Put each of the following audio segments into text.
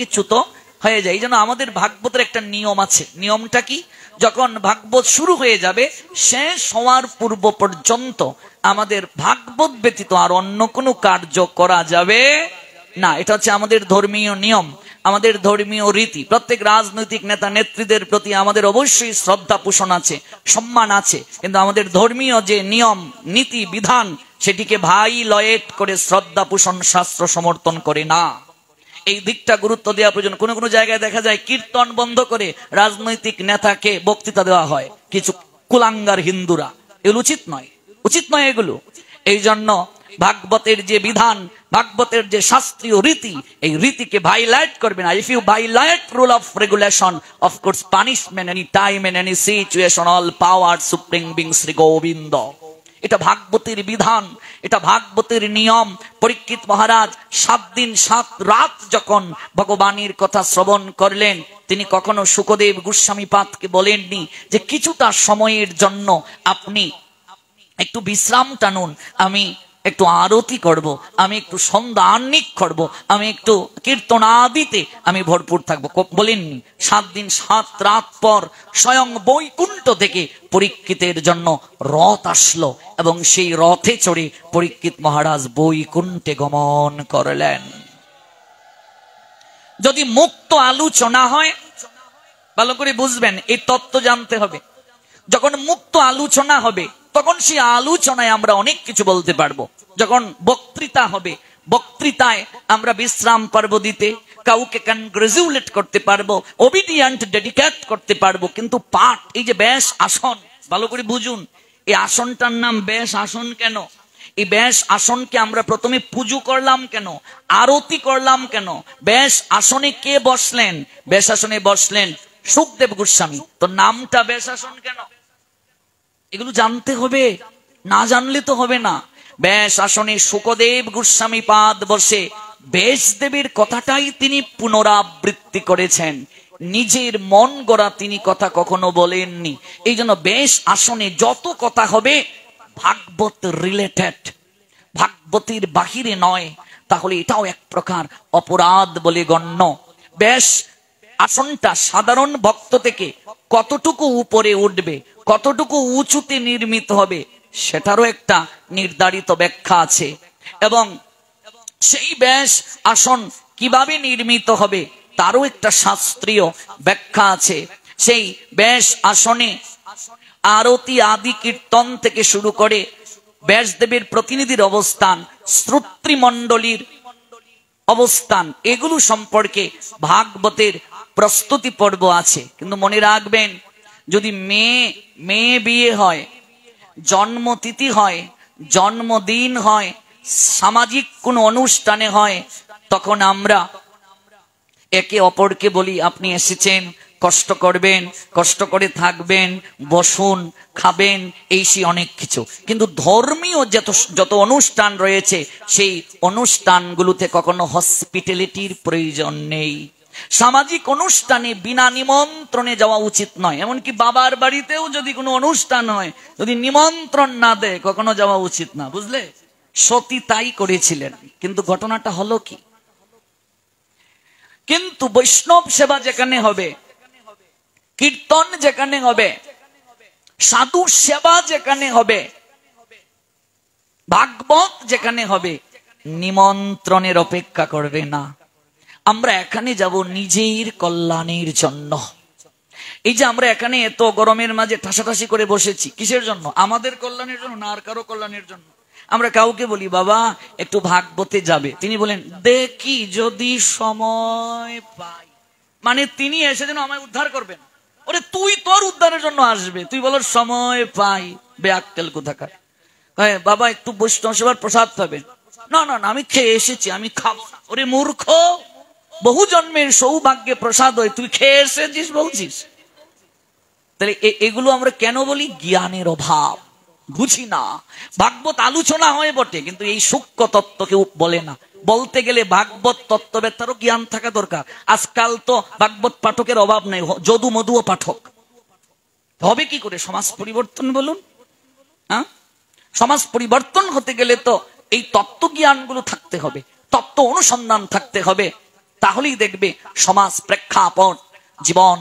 সবকিছু তো হয়ে যায়। এই জন্য আমাদের ভাগবতের একটা নিয়ম আছে। নিয়মটা কি? যখন ভাগবত শুরু হয়ে যাবে, শেষ হওয়ার পূর্ব পর্যন্ত আমাদের ভাগবত ব্যতীত আর অন্য কোনো কার্য করা যাবে না। এটা হচ্ছে আমাদের ধর্মীয় নিয়ম, আমাদের ধর্মীয় রীতি। প্রত্যেক রাজনৈতিক নেতা নেত্রীদের প্রতি আমাদের অবশ্যই শ্রদ্ধা পোষণ আছে, সম্মান আছে, কিন্তু আমাদের ধর্মীয় যে নিয়ম নীতি বিধান সেটিকে ভাইলেট করে শ্রদ্ধা পোষণ শাস্ত্র সমর্থন করে না। এই দিকটা গুরুত্ব দেওয়া প্রয়োজন। কোনো কোনো জায়গায় দেখা যায় কীর্তন বন্ধ করে রাজনৈতিক নেতাকে বক্তৃতা দেওয়া হয়, কিছু কুলাঙ্গার হিন্দুরা। এগুলো উচিত নয়, উচিত নয় এগুলো। এই জন্য ভাগবতের যে বিধান, ভাগবতের যে শাস্ত্রীয় রীতি, এই রীতিকে ভাইলেট করবে না। If you violate rule of regulation, of course punishment any time and any situation, all power supreme being Shri Gobinda. এটা ভাগবতের বিধান, এটা ভাগবতের নিয়ম। পরীক্ষিত মহারাজ 7 দিন 7 রাত যখন ভগবানের কথা শ্রবণ করলেন, তিনি কখনো শুকদেব গোস্বামী পাদকে বলেননি যে কিছুটা সময়ের জন্য আপনি একটু বিশ্রাম টানুন, আমি একটু আরতি করব, আমি একটু সন্ধ্যা আহ্নিক করব, আমি একটু কীর্তনাদিতে আমি ভরপুর থাকবো, বলেননি। 7 দিন 7 রাত পর স্বয়ং বৈকুণ্ঠ থেকে পরীক্ষিতের জন্য রথ আসলো এবং সেই রথে চড়ে পরীক্ষিত মহারাজ বৈকুণ্ঠে গমন করলেন। যদি মুক্ত আলোচনা হয়, ভালো করে বুঝবেন, এই তত্ত্ব জানতে হবে। যখন মুক্ত আলোচনা হবে তখন সেই আলোচনায় আমরা অনেক কিছু বলতে পারবো। যখন বক্তৃতা হবে, বক্তৃতায় আমরা বিশ্রাম পারবো দিতে, কাউকে কনগ্রেচুলেট করতে পারবো, ওবিডিয়েন্ট ডেডিকেট করতে পারবো। কিন্তু পাঠ, এই যে ব্যাস আসন, ভালো করে বুঝুন, এই আসনটার নাম ব্যাস আসন কেন? এই ব্যাস আসনকে আমরা প্রথমে পুজো করলাম কেন, আরতি করলাম কেন? ব্যাস আসনে কে বসলেন? ব্যাস আসনে বসলেন শুকদেব গোস্বামী। তো নামটা ব্যাস আসন কেন? এগুলো জানতে হবে, না জানলে তো হবে না। ব্যাস আসনে শুকদেব গোস্বামী পাদ বসে ব্যাসদেবের কথাটাই তিনি পুনরাবৃত্তি করেছেন, নিজের মন গড়া তিনি কথা কখনো বলেননি। এই জন্য ব্যাস আসনে যত কথা হবে ভাগবত রিলেটেড, ভাগবতের বাহিরে নয়, তাহলে এটাও এক প্রকার অপরাধ বলে গণ্য। ব্যাস আসনটা সাধারণ ভক্ত থেকে কতটুকু উপরে উঠবে, কতটুকু উঁচুতে নির্মিত হবে, সেটারও একটা নির্ধারিত ব্যাখ্যা আছে। এবং সেই ব্যাস আসন কিভাবে নির্মিত হবে তারও একটা শাস্ত্রীয় ব্যাখ্যা আছে। সেই ব্যাস আসনে আরতি আদি কীর্তন থেকে শুরু করে ব্যাসদেবের প্রতিনিধির অবস্থান, শ্রোতৃমণ্ডলীর অবস্থান, এগুলো সম্পর্কে ভাগবতের প্রস্তুতি পর্ব আছে। কিন্তু মনে রাখবেন, যদি মেয়ে বিয়ে হয়, জন্মতিথি হয়, জন্মদিন হয়, সামাজিক কোন অনুষ্ঠানে হয়, তখন আমরা একে অপরকে বলি আপনি এসেছেন, কষ্ট করবেন, কষ্ট করে থাকবেন, বসুন, খাবেন, এই সেই অনেক কিছু। কিন্তু ধর্মীয় যত অনুষ্ঠান রয়েছে সেই অনুষ্ঠানগুলোতে কখনো হসপিটালিটির প্রয়োজন নেই। সামাজিক অনুষ্ঠানে বিনা নিমন্ত্রণে যাওয়া উচিত নয়। এমনকি বাবার বাড়িতেও যদি কোনো অনুষ্ঠান হয়, যদি নিমন্ত্রণ না দেয় কখনো যাওয়া উচিত না, বুঝলে? সতী তাই করেছিলেন, কিন্তু ঘটনাটা হলো কি? কিন্তু বৈষ্ণব সেবা যেখানে হবে, কীর্তন যেখানে হবে, সাধু সেবা যেখানে হবে, ভাগবত যেখানে হবে, নিমন্ত্রণের অপেক্ষা করবে না। আমরা এখানে যাব নিজের কল্যাণের জন্য। এই যে আমরা এখানে এত গরমের মাঝে ঠাসাঠাসি করে বসেছি, কিসের জন্য? আমাদের কল্যাণের জন্য না আর কারো কল্যাণের জন্য? আমরা কাউকে বলি বাবা একটু ভাগবতে যাবে, তিনি বলেন দেখি যদি সময় পাই, মানে তিনি এসে যেন আমায় উদ্ধার করবেন। ওরে তুই তোর উদ্ধারের জন্য আসবে, তুই বলো সময় পাই, বেআক্কেল কোথাকার। হ্যাঁ বাবা একটু বৈষ্ণব সেবার প্রসাদ পাবেন, না না না আমি খেয়ে এসেছি, আমি খাবো না। ওরে মূর্খ, বহু জন্মের সৌভাগ্যে প্রসাদ হয়, তুই খেয়ে এসেছিস বলছিস? তাহলে এগুলো আমরা কেন বলি? জ্ঞানের অভাব, বুঝি না। ভাগবত আলোচনা হয় বটে, কিন্তু এই সূক্ষ্ম তত্ত্ব কেউ বলে না। বলতে গেলে ভাগবত তত্ত্ববেত্তারও জ্ঞান থাকা দরকার। আজকাল তো ভাগবত পাঠকের অভাব নেই, যদু মধুও পাঠক। হবে কি করে? সমাজ পরিবর্তন বলুন। হ্যাঁ, সমাজ পরিবর্তন হতে গেলে তো এই তত্ত্ব জ্ঞানগুলো থাকতে হবে, তত্ত্ব অনুসন্ধান থাকতে হবে। তাহলেই দেখবে সমাজ প্রেক্ষাপট জীবন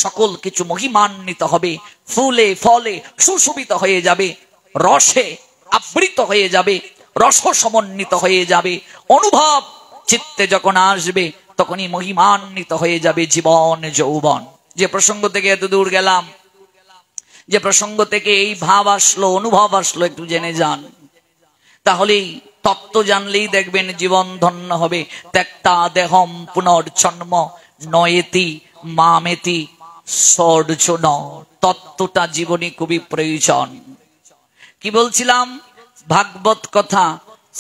সকল কিছু মহিমান্বিত হবে, ফুলে ফলে সুশোভিত হয়ে যাবে, রসে আবৃত হয়ে যাবে, রস সমন্বিত হয়ে যাবে। অনুভব চিত্তে যখন আসবে তখনই মহিমান্বিত হয়ে যাবে জীবন যৌবন। যে প্রসঙ্গ থেকে এত দূর গেলাম, যে প্রসঙ্গ থেকে এই ভাব আসলো, অনুভব আসলো, একটু জেনে যান। তাহলেই তত্ত্ব জানলেই দেখবেন জীবন ধন্য হবে। ত্যক্তা দেহম পুনর্জন্ম নয়েতি মামেতি সর্জুন। তত্ত্বটা জীবনে খুবই প্রয়োজন। কি বলছিলাম? ভাগবত কথা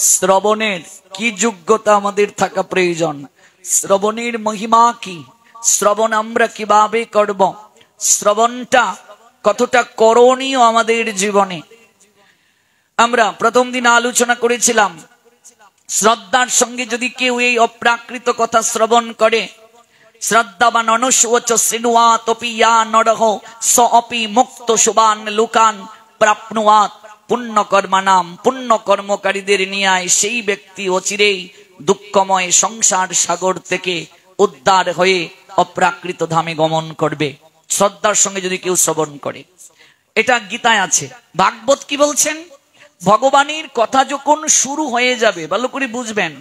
শ্রবণের কি যোগ্যতা আমাদের থাকা প্রয়োজন, শ্রবণের মহিমা কি, শ্রবণ আমরা কিভাবে করব, শ্রবণটা কতটা করণীয় আমাদের জীবনে। আমরা প্রথম দিন আলোচনা করেছিলাম, শ্রদ্ধার সঙ্গে যদি কেউ এই অপ্রাকৃত কথা শ্রবণ করে, শ্রদ্ধাবান অনুশোচ শৃণুয়াতপি ইয়া নরহ স অপি মুক্ত শুভান লোকান প্রাপ্নুয়াত পুণ্য কর্মানাম। পুণ্য কর্মকারীদের নিয়ায় সেই ব্যক্তি অচিরেই দুঃখময় সংসার সাগর থেকে উদ্ধার হয়ে অপ্রাকৃত ধামে গমন করবে, শ্রদ্ধার সঙ্গে যদি কেউ শ্রবণ করে। এটা গীতায় আছে। ভাগবত কি বলছেন? ভগবানের কথা যখন শুরু হয়ে যাবে, ভালো করে বুঝবেন,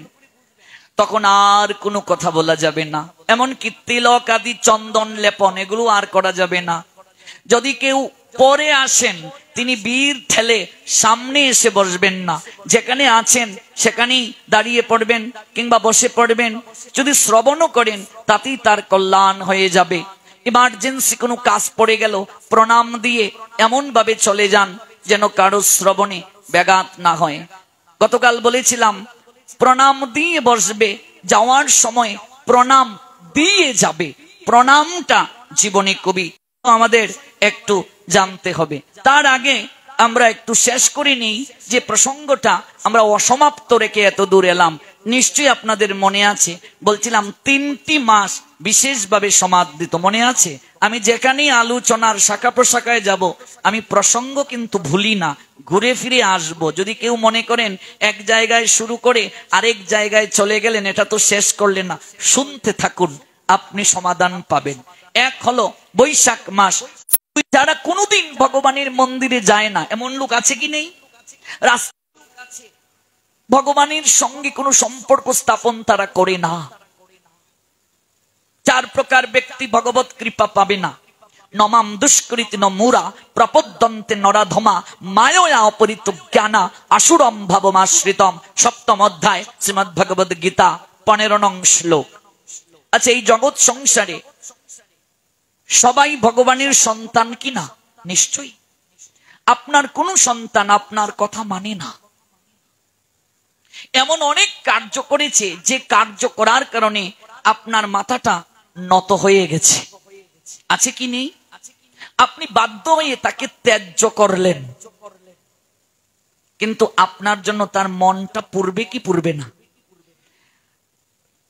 তখন আর কোনো কথা বলা যাবে না। এমনকি তিলক আদি চন্দন লেপন এগুলো আর করা যাবে না। যদি কেউ পরে আসেন, তিনি বীর ঠেলে সামনে এসে বসবেন না, যেখানে আছেন সেখানেই দাঁড়িয়ে পড়বেন কিংবা বসে পড়বেন। যদি শ্রবণও করেন তাতেই তার কল্যাণ হয়ে যাবে। ইমার্জেন্সি কোনো কাজ পড়ে গেল, প্রণাম দিয়ে এমন ভাবে চলে যান যেন কারো শ্রবণে ব্যাঘাত না হয়। গতকাল বলেছিলাম, প্রণাম দিয়ে বসবে, যাওয়ার সময় প্রণাম দিয়ে যাবে। প্রণামটা জীবনে খুবই আমাদের একটু জানতে হবে। তার আগে আমরা একটু শেষ করে নিই যে প্রসঙ্গটা আমরা অসমাপ্ত রেখে এত দূর এলাম। নিশ্চয়ই আপনাদের মনে আছে, বলছিলাম 3টি মাস বিশেষভাবে সমাদৃত, মনে আছে? আমি যেখানেই আলোচনার শাখা প্রশাখায় যাব, আমি প্রসঙ্গ কিন্তু ভুলি না, ঘুরে ফিরে আসব। যদি কেউ মনে করেন এক জায়গায় শুরু করে আরেক জায়গায় চলে গেলেন, এটা তো শেষ করলেন না, শুনতে থাকুন, আপনি সমাধান পাবেন। এক হলো বৈশাখ মাস। যারা কোনোদিন ভগবানের মন্দিরে যায় না, এমন লোক আছে কি নেই? ভগবানের সঙ্গে কোনো সম্পর্ক স্থাপন তারা করে না। 4 প্রকার ব্যক্তি ভগবত কৃপা পাবে না। নমাম দুষ্কৃতি ন মুরা প্রপদ্যন্তে নরাধমা মায়য়া অপরিত জ্ঞানা আসুরম ভাবমাশ্রিতম। 7ম অধ্যায় শ্রীমদ্ ভগবদ গীতা 15 নং শ্লোক। আচ্ছা, এই জগৎ সংসারে সবাই ভগবানের সন্তান কিনা? নিশ্চয়ই। আপনার কোন সন্তান আপনার কথা মানে না, এমন অনেক কার্য করেছে যে কার্য করার কারণে আপনার মাথাটা নত হয়ে গেছে, আছে কি নেই? আপনি বাধ্য হয়ে তাকে ত্যায্য করলেন, কিন্তু আপনার জন্য তার মনটা পুরবে কি পুরবে না?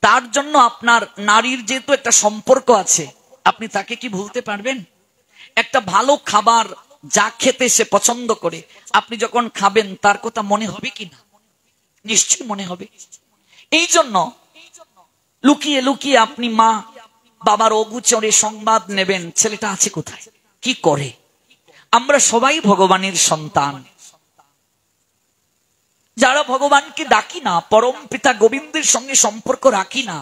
তার জন্য আপনার নারীর যেহেতু একটা সম্পর্ক আছে, আপনি তাকে কি ভুলতে পারবেন? একটা ভালো খাবার যা খেতে সে পছন্দ করে, আপনি যখন খাবেন তার কথা মনে হবে কি না? নিশ্চয়ই মনে হবে। এই জন্য লুকিয়ে লুকিয়ে আপনি মা বাবার অগোচরে সংবাদ নেবেন, ছেলেটা আছে কোথায়, কি করে। আমরা সবাই ভগবানের সন্তান। যারা ভগবানকে ডাকি না, পরম পিতা গোবিন্দের সঙ্গে সম্পর্ক রাখি না,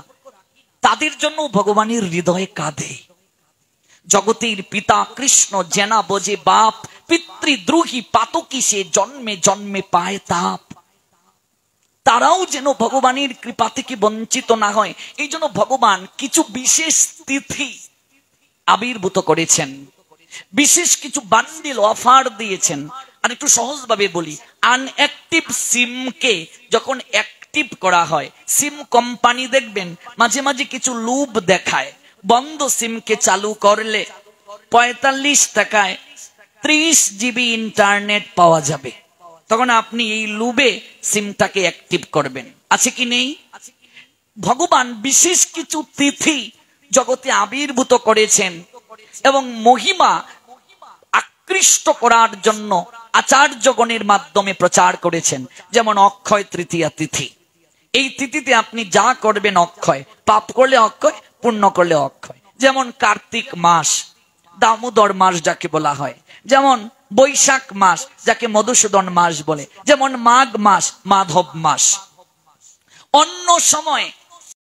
তাদের জন্য ভগবানের হৃদয়ে কাঁদে। জগতের পিতা কৃষ্ণ জেনা বোঝে বাপ, পিতৃদ্রোহী পাতকী সে জন্মে জন্মে পায় তাপ। তারাও যেন ভগবানের কৃপা থেকে বঞ্চিত না হয়, এই জন্য ভগবান কিছু বিশেষ তিথি আবির্ভূত করেছেন, বিশেষ কিছু বান্ডিল অফার দিয়েছেন। আর একটু সহজভাবে বলি, আনঅ্যাক্টিভ সিমকে যখন অ্যাক্টিভ করা হয়, সিম কোম্পানি দেখবেন মাঝে মাঝে কিছু লুপ দেখায়। বন্ধ সিমকে চালু করলে 45 টাকায় 30 জিবি ইন্টারনেট পাওয়া যাবে। তখন আপনি এই লুবে সিমটাকে অ্যাক্টিভ করবেন, আছে কি নেই? ভগবান বিশেষ কিছু তিথি জগতে আবির্ভূত করেছেন এবং মহিমা আকৃষ্ট করার জন্য আচার্যগণের মাধ্যমে প্রচার করেছেন। যেমন অক্ষয় তৃতীয়া তিথি, এই তিথিতে আপনি যা করবেন অক্ষয়, পাপ করলে অক্ষয়, পুণ্য করলে অক্ষয়। যেমন কার্তিক মাস, দামোদর মাস যাকে বলা হয়, যেমন বৈশাখ মাস যাকে মধুসূদন মাস বলে, যেমন মাঘ মাস মাধব মাস। অন্য সময়